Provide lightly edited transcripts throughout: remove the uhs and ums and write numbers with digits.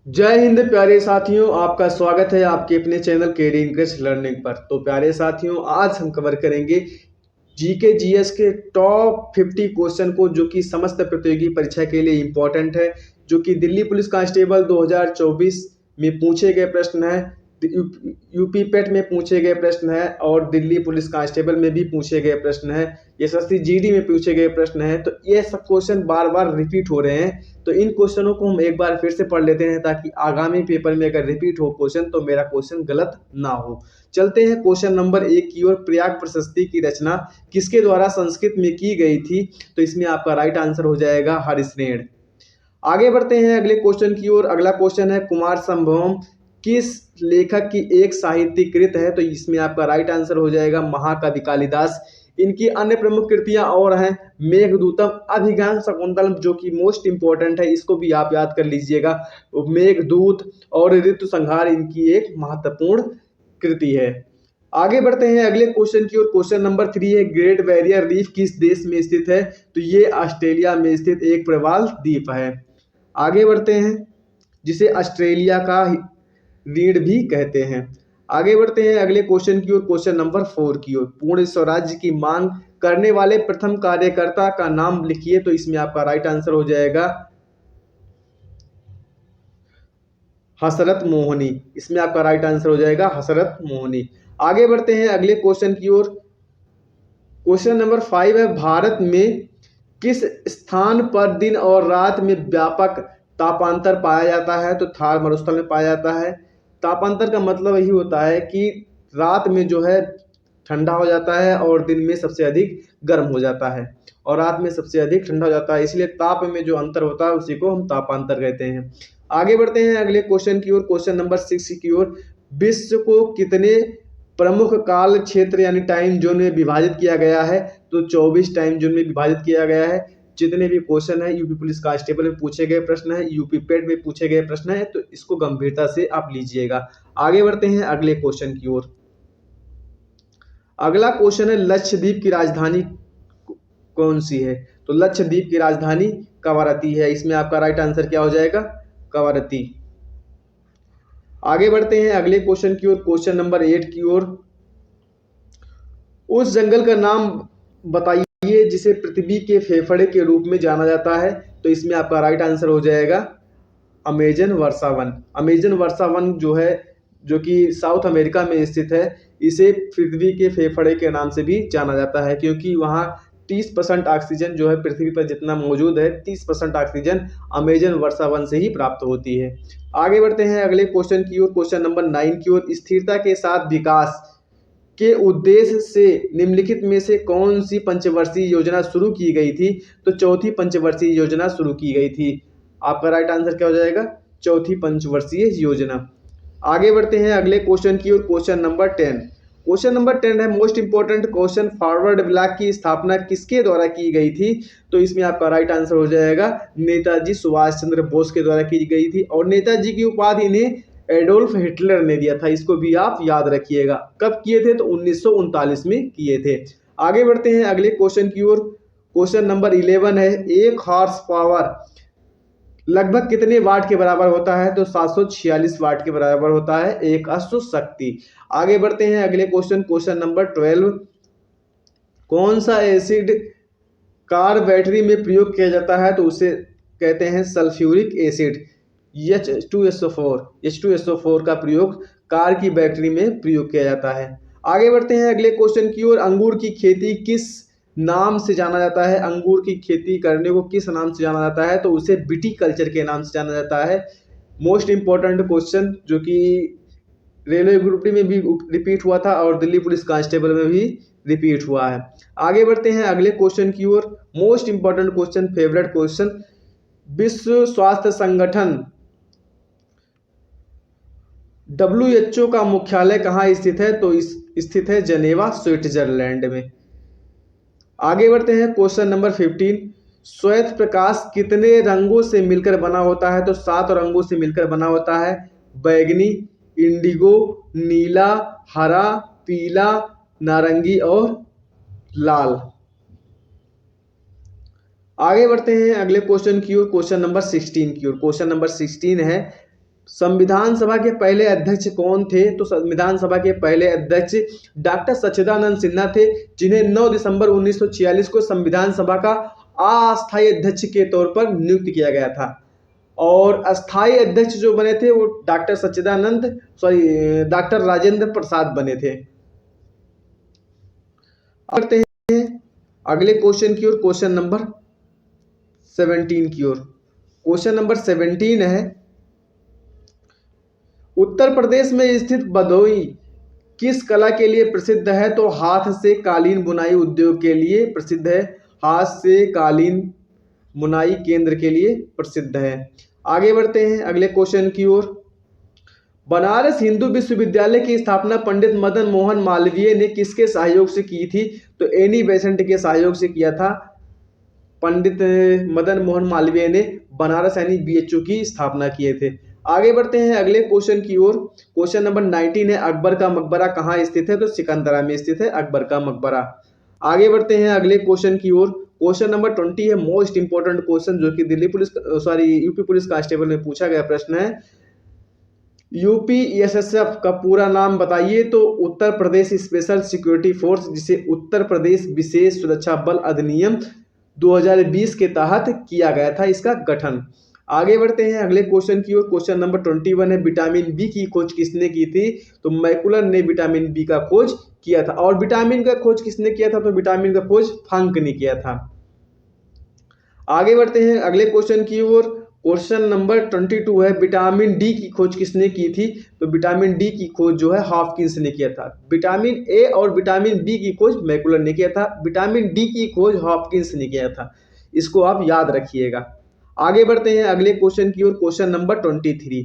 जय हिंद प्यारे साथियों, आपका स्वागत है आपके अपने चैनल केडी इंग्लिश लर्निंग पर। तो प्यारे साथियों, आज हम कवर करेंगे जीके जीएस के टॉप 50 क्वेश्चन को, जो कि समस्त प्रतियोगी परीक्षा के लिए इंपॉर्टेंट है, जो कि दिल्ली पुलिस कांस्टेबल 2024 में पूछे गए प्रश्न है, यूपी पेट में पूछे गए प्रश्न है और दिल्ली पुलिस कांस्टेबल में भी पूछे गए प्रश्न है, एसएससी जीडी में पूछे गए प्रश्न है। तो ये सब क्वेश्चन बार बार रिपीट हो रहे हैं, तो इन क्वेश्चनों को हम एक बार फिर से पढ़ लेते हैं ताकि आगामी पेपर में अगर रिपीट हो क्वेश्चन तो मेरा क्वेश्चन गलत ना हो। चलते हैं क्वेश्चन नंबर 1 की ओर। प्रयाग प्रशस्ति की रचना किसके द्वारा संस्कृत में की गई थी? तो इसमें आपका राइट आंसर हो जाएगा हरिश्रेण। आगे बढ़ते हैं अगले क्वेश्चन की ओर। अगला क्वेश्चन है कुमार संभवम किस लेखक की एक साहित्यिक कृत है? तो इसमें आपका राइट आंसर हो जाएगा महाकवि कालिदास। इनकी अन्य प्रमुख कृतियां और हैं मेघदूतम, अभिज्ञान शकुंतलम, जो कि मोस्ट इंपॉर्टेंट है, इसको भी आप याद कर लीजिएगा। मेघदूत और ऋतु संहार इनकी एक महत्वपूर्ण कृति है। आगे बढ़ते हैं अगले क्वेश्चन की ओर। क्वेश्चन नंबर 3 है ग्रेट बैरियर रीफ किस देश में स्थित है? तो ये ऑस्ट्रेलिया में स्थित एक प्रवाल द्वीप है। आगे बढ़ते हैं, जिसे ऑस्ट्रेलिया का रीढ़ भी कहते हैं। आगे बढ़ते हैं अगले क्वेश्चन की ओर। क्वेश्चन नंबर 4 की ओर। पूर्ण स्वराज्य की मांग करने वाले प्रथम कार्यकर्ता का नाम लिखिए? तो इसमें आपका राइट आंसर हो जाएगा हसरत मोहनी। इसमें आपका राइट आंसर हो जाएगा हसरत मोहनी। आगे बढ़ते हैं अगले क्वेश्चन की ओर। क्वेश्चन नंबर 5 है भारत में किस स्थान पर दिन और रात में व्यापक तापांतर पाया जाता है? तो थार मरुस्थल में पाया जाता है। तापांतर का मतलब यही होता है कि रात में जो है ठंडा हो जाता है और दिन में सबसे अधिक गर्म हो जाता है, और रात में सबसे अधिक ठंडा हो जाता है, इसलिए ताप में जो अंतर होता है उसी को हम तापांतर कहते हैं। आगे बढ़ते हैं अगले क्वेश्चन की ओर। क्वेश्चन नंबर 6 की ओर। विश्व को कितने प्रमुख काल क्षेत्र यानी टाइम जोन में विभाजित किया गया है? तो 24 टाइम जोन में विभाजित किया गया है। जितने भी क्वेश्चन है यूपी पुलिस कांस्टेबल में पूछे गए प्रश्न है, यूपी पेट में पूछे गए प्रश्न है, तो इसको गंभीरता से आप लीजिएगा। आगे बढ़ते हैं अगले क्वेश्चन की ओर। अगला क्वेश्चन है लक्षद्वीप की राजधानी कौन सी है? तो लक्षद्वीप की राजधानी कवारती है। इसमें आपका राइट आंसर क्या हो जाएगा? कवारती। आगे बढ़ते हैं अगले क्वेश्चन की ओर। क्वेश्चन नंबर 8 की ओर। उस जंगल का नाम बताइए जिसे पृथ्वी के फेफड़े के रूप में जाना जाता है? तो इसमें आपका राइट आंसर हो जाएगा अमेजन वर्षावन। अमेजन वर्षावन जो है, जो कि साउथ अमेरिका में स्थित है, इसे पृथ्वी के फेफड़े के नाम से भी जाना जाता है, क्योंकि वहाँ 30% ऑक्सीजन जो है पृथ्वी पर जितना मौजूद है, 30% ऑक्सीजन अमेजन वर्षावन से ही प्राप्त होती है। आगे बढ़ते हैं अगले क्वेश्चन की ओर। क्वेश्चन नंबर 9 की ओर। स्थिरता के साथ विकास के उद्देश्य से निम्नलिखित में से कौन सी पंचवर्षीय योजना शुरू की गई थी? तो चौथी पंचवर्षीय योजना शुरू की गई थी। आपका राइट आंसर क्या हो जाएगा? चौथी पंचवर्षीय योजना। आगे बढ़ते हैं अगले क्वेश्चन की ओर। Question number 10। क्वेश्चन नंबर 10 है most important question, forward block की स्थापना किसके द्वारा की गई थी? तो इसमें आपका राइट आंसर हो जाएगा नेताजी सुभाष चंद्र बोस के द्वारा की गई थी, और नेताजी की उपाधि ने एडोल्फ हिटलर ने दिया था। इसको भी आप याद रखिएगा। कब किए थे? तो 1939 में किए थे। आगे बढ़ते हैं अगले क्वेश्चन की ओर। क्वेश्चन नंबर 11 है एक हॉर्स पावर लगभग कितने वाट के बराबर होता है? तो 746 वाट के बराबर होता है एक अश्व शक्ति। आगे बढ़ते हैं अगले क्वेश्चन। Question number 12। कौन सा एसिड कार बैटरी में प्रयोग किया जाता है? तो उसे कहते हैं सल्फ्यूरिक एसिड, H2SO4 का प्रयोग कार की बैटरी में प्रयोग किया जाता है। आगे बढ़ते हैं अगले क्वेश्चन की ओर। अंगूर की खेती किस नाम से जाना जाता है? अंगूर की खेती करने को किस नाम से जाना जाता है? तो उसे विटीकल्चर के नाम से जाना जाता है। मोस्ट इंपॉर्टेंट क्वेश्चन, जो कि रेलवे ग्रुप डी में भी रिपीट हुआ था और दिल्ली पुलिस कांस्टेबल में भी रिपीट हुआ है। आगे बढ़ते हैं अगले क्वेश्चन की ओर। Most important question, favourite question, विश्व स्वास्थ्य संगठन WHO का मुख्यालय कहाँ स्थित है? तो इस स्थित है जनेवा, स्विट्जरलैंड में। आगे बढ़ते हैं क्वेश्चन नंबर 15। श्वेत प्रकाश कितने रंगों से मिलकर बना होता है? तो 7 रंगों से मिलकर बना होता है। बैगनी, इंडिगो, नीला, हरा, पीला, नारंगी और लाल। आगे बढ़ते हैं अगले क्वेश्चन की ओर। क्वेश्चन नंबर 16 की ओर। क्वेश्चन नंबर 16 है संविधान सभा के पहले अध्यक्ष कौन थे? तो संविधान सभा के पहले अध्यक्ष डॉक्टर सच्चिदानंद सिन्हा थे, जिन्हें 9 दिसंबर 1946 को संविधान सभा का अस्थायी अध्यक्ष के तौर पर नियुक्त किया गया था। और अस्थायी अध्यक्ष जो बने थे वो डॉक्टर राजेंद्र प्रसाद बने थे। आते हैं अगले क्वेश्चन की ओर, क्वेश्चन नंबर 17 की ओर। क्वेश्चन नंबर 17 है, उत्तर प्रदेश में स्थित भदोही किस कला के लिए प्रसिद्ध है? तो हाथ से कालीन बुनाई उद्योग के लिए प्रसिद्ध है। हाथ से कालीन बुनाई केंद्र के लिए प्रसिद्ध है। आगे बढ़ते हैं अगले क्वेश्चन की ओर। बनारस हिंदू विश्वविद्यालय की स्थापना पंडित मदन मोहन मालवीय ने किसके सहयोग से की थी? तो एनी बेसेंट के सहयोग से किया था। पंडित मदन मोहन मालवीय ने बनारस यानी बीएचयू की स्थापना किए थे। आगे बढ़ते हैं अगले क्वेश्चन की ओर। क्वेश्चन नंबर 19 है, अकबर का मकबरा कहाँ स्थित है? तो सिकंदरा में स्थित है अकबर का मकबरा। आगे बढ़ते हैं अगले क्वेश्चन की ओर। क्वेश्चन नंबर 20 है, मोस्ट इंपोर्टेंट क्वेश्चन, जो कि यूपी पुलिस कांस्टेबल में पूछा गया प्रश्न है। यूपीएसएसएफ का पूरा नाम बताइए? तो Uttar Pradesh special security force, जिसे उत्तर प्रदेश विशेष सुरक्षा बल अधिनियम 2020 के तहत किया गया था इसका गठन। आगे बढ़ते हैं अगले क्वेश्चन की ओर। क्वेश्चन नंबर 21 है, विटामिन बी की खोज किसने की थी? तो मैकुलर ने विटामिन बी का खोज किया था। और विटामिन का खोज किसने किया था? तो विटामिन का खोज फंक ने किया था। आगे बढ़ते हैं अगले क्वेश्चन की ओर। क्वेश्चन नंबर 22 है, विटामिन डी की खोज किसने की थी? तो विटामिन डी की खोज जो है हॉपकिंस ने किया था। विटामिन ए और विटामिन बी की खोज मैकुलर ने किया था, विटामिन डी की खोज हॉपकिंस ने किया था। इसको आप याद रखिएगा। आगे बढ़ते हैं अगले क्वेश्चन की ओर। Question number 23।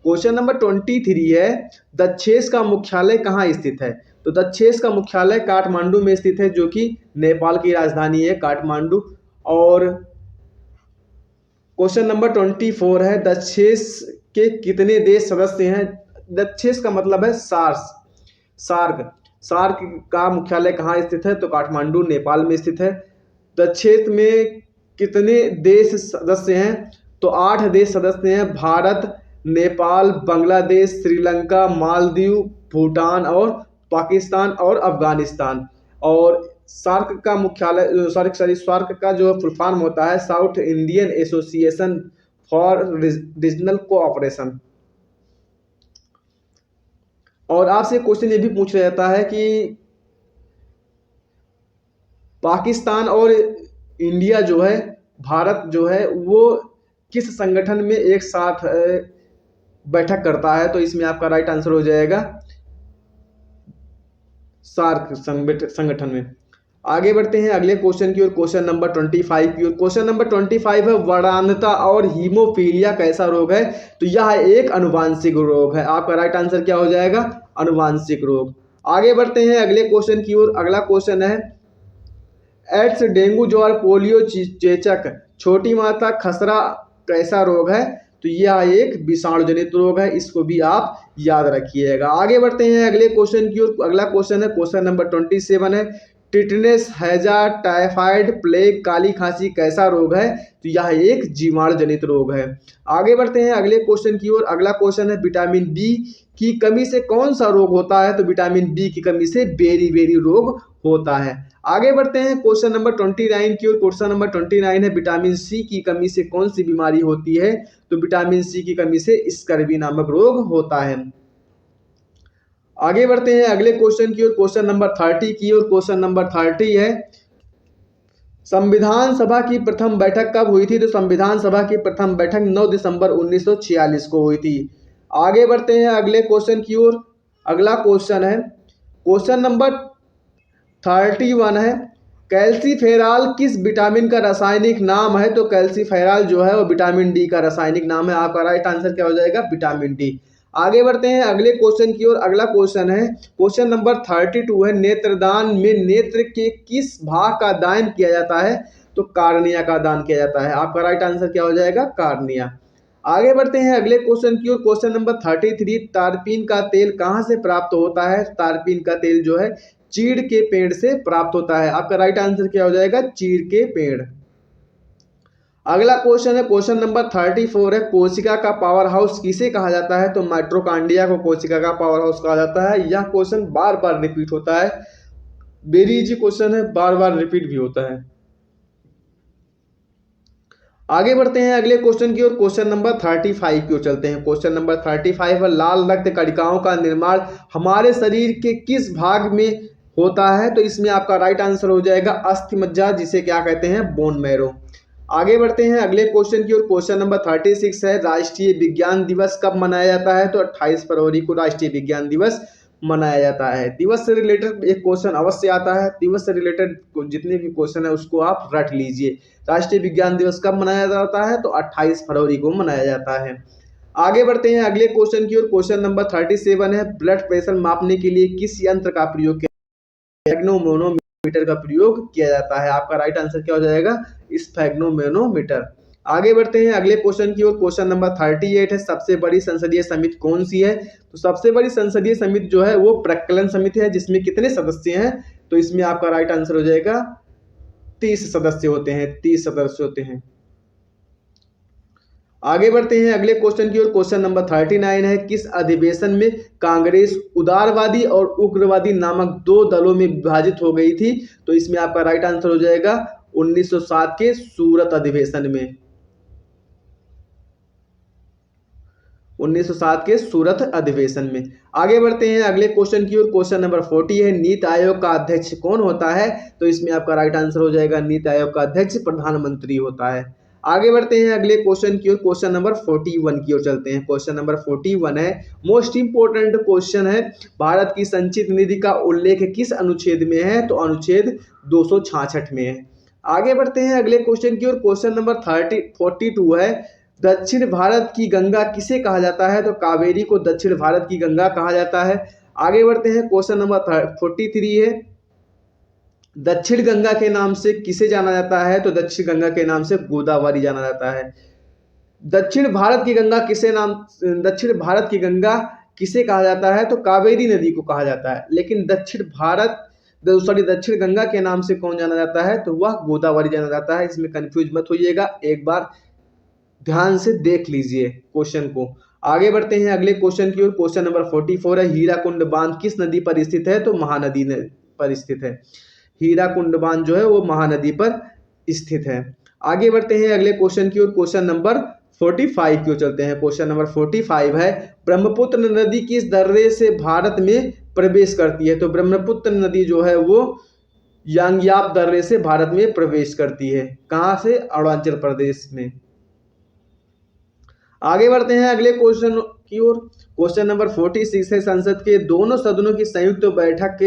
क्वेश्चन नंबर 23 है, दक्षेस का मुख्यालय कहाँ स्थित है? तो दक्षेस का मुख्यालय काठमांडू में स्थित है, जो कि नेपाल की राजधानी है काठमांडू। और क्वेश्चन नंबर 24 है, दक्षेस के कितने देश सदस्य हैं? दक्षेस का मतलब है सार्क का मुख्यालय कहाँ स्थित है? तो काठमांडू नेपाल में स्थित है। दक्षेस में कितने देश सदस्य हैं? तो 8 देश सदस्य हैं, भारत, नेपाल, बांग्लादेश, श्रीलंका, मालदीव, भूटान और पाकिस्तान और अफगानिस्तान। और सार्क का मुख्यालय सार्क का जो फुल फॉर्म होता है south Indian association for regional cooperation. और आपसे क्वेश्चन ये भी पूछा जाता है कि पाकिस्तान और इंडिया जो है, भारत जो है, वो किस संगठन में एक साथ बैठक करता है? तो इसमें आपका राइट आंसर हो जाएगा सार्क संगठन में। आगे बढ़ते हैं अगले क्वेश्चन की ओर। क्वेश्चन नंबर 25 की ओर। क्वेश्चन नंबर 25 है, वर्णांधता और हीमोफीलिया कैसा रोग है? तो यह एक अनुवांशिक रोग है। आपका राइट आंसर क्या हो जाएगा? अनुवांशिक रोग। आगे बढ़ते हैं अगले क्वेश्चन की ओर। अगला क्वेश्चन है, एड्स, डेंगू, ज्वर, पोलियो, चेचक, छोटी माता खसरा कैसा रोग है? तो यह एक विषाणु जनित रोग है। इसको भी आप याद रखिएगा। आगे बढ़ते हैं अगले क्वेश्चन की ओर। अगला क्वेश्चन है, क्वेश्चन नंबर 27 है, टिटनेस, हैजा, टाइफाइड, प्लेग, काली खांसी कैसा रोग है? तो यह एक जीवाणु जनित रोग है। आगे बढ़ते हैं अगले क्वेश्चन की ओर। अगला क्वेश्चन है, विटामिन बी की कमी से कौन सा रोग होता है? तो विटामिन बी की कमी से बेरी रोग होता है। आगे बढ़ते हैं क्वेश्चन नंबर 29 की ओर। क्वेश्चन नंबर 29 है, विटामिन सी की कमी से कौन सी बीमारी होती है? तो विटामिन सी की कमी से स्कर्वी नामक रोग होता है। आगे बढ़ते हैं अगले क्वेश्चन की ओर। क्वेश्चन नंबर 30 की ओर। क्वेश्चन नंबर 30 है, संविधान सभा की प्रथम बैठक कब हुई थी? तो संविधान सभा की प्रथम बैठक 9 दिसंबर 1946 को हुई थी। आगे बढ़ते हैं अगले क्वेश्चन की ओर। अगला क्वेश्चन है, क्वेश्चन नंबर 31 है, कैल्सीफेरॉल किस विटामिन का रासायनिक नाम है? तो कैल्सीफेरॉल जो है वो विटामिन डी का रासायनिक नाम है। आपका राइट आंसर क्या हो जाएगा? Vitamin D. आगे बढ़ते हैं अगले क्वेश्चन की ओर। अगला क्वेश्चन है, क्वेश्चन नंबर 32 है, नेत्रदान में नेत्र के किस भाग का दान किया जाता है? तो कार्निया का दान किया जाता है। आपका राइट आंसर क्या हो जाएगा? कार्निया। आगे बढ़ते हैं अगले क्वेश्चन की ओर। क्वेश्चन नंबर 33, तारपीन का तेल कहाँ से प्राप्त होता है? तारपीन का तेल जो है चीड़ के पेड़ से प्राप्त होता है। आपका राइट आंसर क्या हो जाएगा? चीड़ के पेड़। अगला क्वेश्चन है, क्वेश्चन नंबर 34 है, कोशिका का पावर हाउस किसे कहा जाता है? तो माइटोकॉन्ड्रिया को कोशिका का पावर हाउस कहा जाता है। यह क्वेश्चन बार बार रिपीट होता है, वेरी इजी क्वेश्चन है, बार बार रिपीट भी होता है। आगे बढ़ते हैं अगले क्वेश्चन की ओर, क्वेश्चन नंबर 35 की ओर चलते हैं। क्वेश्चन नंबर 35 है, लाल रक्त कणिकाओं का निर्माण हमारे शरीर के किस भाग में होता है? तो इसमें आपका राइट आंसर हो जाएगा अस्थि मज्जा, जिसे क्या कहते हैं? Bone marrow. आगे बढ़ते हैं अगले क्वेश्चन की ओर, क्वेश्चन नंबर 36 है, राष्ट्रीय विज्ञान दिवस कब मनाया जाता है? तो 28 फरवरी को राष्ट्रीय विज्ञान दिवस मनाया जाता है। दिवस से रिलेटेड एक क्वेश्चन अवश्य आता है, दिवस से रिलेटेड जितने भी क्वेश्चन है उसको आप रट लीजिए। राष्ट्रीय विज्ञान दिवस कब मनाया जाता है? तो 28 फरवरी को मनाया जाता है। आगे बढ़ते हैं अगले क्वेश्चन की ओर, क्वेश्चन नंबर 37 है, ब्लड प्रेशर मापने के लिए किस यंत्र का प्रयोग किया? स्फेग्नोमैनोमीटर का प्रयोग किया जाता है। आपका राइट आंसर क्या हो जाएगा? स्फेग्नोमैनोमीटर। आगे बढ़ते हैं अगले क्वेश्चन की ओर, क्वेश्चन नंबर 38 है, सबसे बड़ी संसदीय समिति कौन सी है? तो सबसे बड़ी संसदीय समिति जो है वो प्रक्कलन समिति है, जिसमें कितने सदस्य हैं? तो इसमें आपका राइट आंसर हो जाएगा 30 सदस्य होते हैं, 30 सदस्य होते हैं। आगे बढ़ते हैं अगले क्वेश्चन की ओर, क्वेश्चन नंबर 39 है, किस अधिवेशन में कांग्रेस उदारवादी और उग्रवादी नामक दो दलों में विभाजित हो गई थी? तो इसमें आपका राइट आंसर हो जाएगा 1907 के सूरत अधिवेशन में। 1907 के सूरत अधिवेशन में। आगे बढ़ते हैं अगले क्वेश्चन की ओर, क्वेश्चन नंबर 40 है, नीति आयोग का अध्यक्ष कौन होता है? तो इसमें आपका राइट आंसर हो जाएगा नीति आयोग का अध्यक्ष प्रधानमंत्री होता है। आगे बढ़ते हैं अगले क्वेश्चन की ओर, क्वेश्चन नंबर 41 की ओर चलते हैं। क्वेश्चन नंबर 41 है, मोस्ट इंपोर्टेंट क्वेश्चन है, भारत की संचित निधि का उल्लेख किस अनुच्छेद में है? तो अनुच्छेद 266 में है। आगे बढ़ते हैं अगले क्वेश्चन की ओर, क्वेश्चन नंबर 42 है, दक्षिण भारत की गंगा किसे कहा जाता है? तो कावेरी को दक्षिण भारत की गंगा कहा जाता है। आगे बढ़ते हैं क्वेश्चन नंबर 43 है, दक्षिण गंगा के नाम से किसे जाना जाता है? तो दक्षिण गंगा के नाम से गोदावरी जाना जाता है। दक्षिण भारत की गंगा दक्षिण भारत की गंगा किसे कहा जाता है? तो कावेरी नदी को कहा जाता है, लेकिन दक्षिण गंगा के नाम से कौन जाना जाता है? तो वह गोदावरी जाना जाता है। इसमें कंफ्यूज मत होइएगा, एक बार ध्यान से देख लीजिए क्वेश्चन को। आगे बढ़ते हैं अगले क्वेश्चन की ओर, क्वेश्चन नंबर 44 है, हीराकुंड बांध किस नदी पर स्थित है? तो महानदी पर स्थित है। हीराकुंड बांध जो है वो महानदी पर स्थित है। आगे बढ़ते हैं अगले क्वेश्चन की ओर, क्वेश्चन नंबर 45 की ओर चलते हैं। क्वेश्चन नंबर 45 है, ब्रह्मपुत्र नदी किस दर्रे से भारत में प्रवेश करती है? तो ब्रह्मपुत्र नदी जो है वो यांग्याप दर्रे से भारत में प्रवेश करती है। कहां से? अरुणाचल प्रदेश में। आगे बढ़ते हैं अगले क्वेश्चन की ओर, क्वेश्चन नंबर 46 है, संसद के दोनों सदनों की संयुक्त बैठक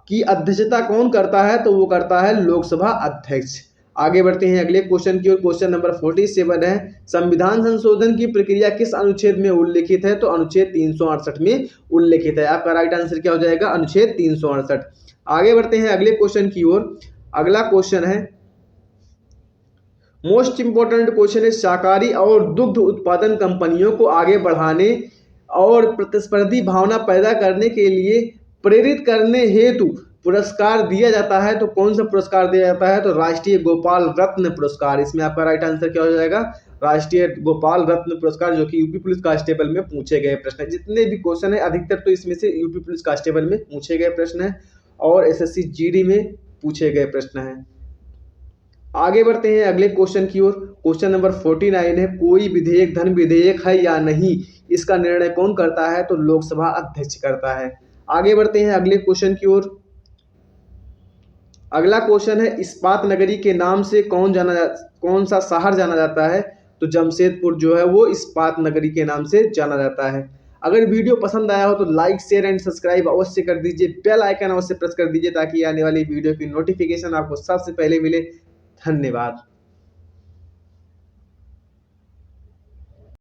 की अध्यक्षता कौन करता है? तो वो करता है लोकसभा अध्यक्ष। आगे बढ़ते हैं अगले क्वेश्चन की ओर, क्वेश्चन नंबर 47 है, संविधान संशोधन की प्रक्रिया किस अनुच्छेद में उल्लेखित है? तो अनुच्छेद 368 में उल्लेखित है। आपका राइट आंसर क्या हो जाएगा? अनुच्छेद 368। आगे बढ़ते हैं अगले क्वेश्चन की ओर, अगला क्वेश्चन है, मोस्ट इंपोर्टेंट क्वेश्चन है, शाकाहारी और दुग्ध उत्पादन कंपनियों को आगे बढ़ाने और प्रतिस्पर्धी भावना पैदा करने के लिए प्रेरित करने हेतु पुरस्कार दिया जाता है। तो कौन सा पुरस्कार दिया जाता है? तो राष्ट्रीय गोपाल रत्न पुरस्कार। इसमें आपका राइट आंसर क्या हो जाएगा? राष्ट्रीय गोपाल रत्न पुरस्कार, जो कि यूपी पुलिस कांस्टेबल में पूछे गए प्रश्न है। जितने भी क्वेश्चन है अधिकतर तो इसमें से यूपी पुलिस कांस्टेबल में पूछे गए प्रश्न है और एसएससी जीडी में पूछे गए प्रश्न है। आगे बढ़ते हैं अगले क्वेश्चन की ओर, क्वेश्चन नंबर 49 है, कोई विधेयक धन विधेयक है या नहीं, इसका निर्णय कौन करता है? तो लोकसभा अध्यक्ष करता है। आगे बढ़ते हैं अगले क्वेश्चन की ओर, अगला क्वेश्चन है, इस्पात नगरी के नाम से कौन सा शहर जाना जाता है? तो जमशेदपुर जो है वो इस्पात नगरी के नाम से जाना जाता है। अगर वीडियो पसंद आया हो तो लाइक शेयर एंड सब्सक्राइब अवश्य कर दीजिए, बेल आइकन अवश्य प्रेस कर दीजिए ताकि आने वाली वीडियो की नोटिफिकेशन आपको सबसे पहले मिले। धन्यवाद।